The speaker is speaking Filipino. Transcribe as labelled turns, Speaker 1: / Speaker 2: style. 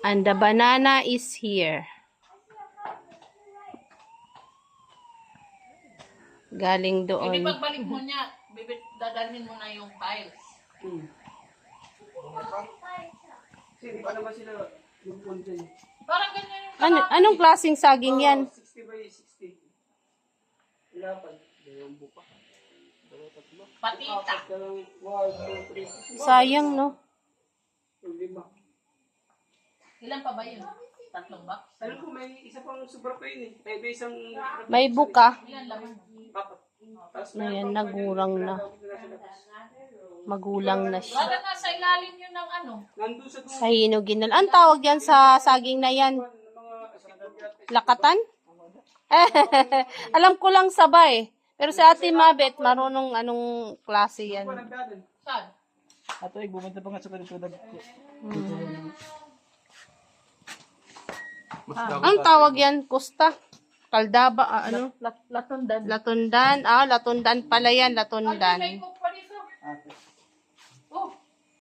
Speaker 1: And the banana is here. Galing
Speaker 2: Hindi
Speaker 1: doon.
Speaker 2: pagbalik mo niya, dadalhin mo na yung tiles.
Speaker 3: Hindi pa naman sila lupon dyan.
Speaker 2: Parang ganyan yung
Speaker 1: Anong klaseng saging yan?
Speaker 3: 60 by 60. Ilapan. Dalawang buka.
Speaker 2: patita.
Speaker 3: Dalawang 1, 2, 3.
Speaker 1: Sayang, no?
Speaker 3: 5.
Speaker 2: Ilan pa ba yun? 3 box?
Speaker 3: Alam ko may isa pang sobra pa yun eh. May isang...
Speaker 1: May buka.
Speaker 2: Ilan laman?
Speaker 3: 4. Tapos
Speaker 1: Ayan, nagurang na. Magulang na siya.
Speaker 2: Wala na sa ilalim yun ng ano.
Speaker 3: Nandun sa doon.
Speaker 1: Sa hinugin na. Ang tawag yan sa saging na yan? Lakatan? Alam ko lang sabay. Pero si Ate Mabet, marunong anong klase yan.
Speaker 2: Saan?
Speaker 3: Ato ay bumenta pa nga sa kanitudag ko.
Speaker 1: Ang tawag yan? Kusta? Kaldaba? Ano?
Speaker 2: Latundan.
Speaker 1: Latundan. Latundan pala yan. Latundan.
Speaker 2: May cook pa dito.
Speaker 3: Ate.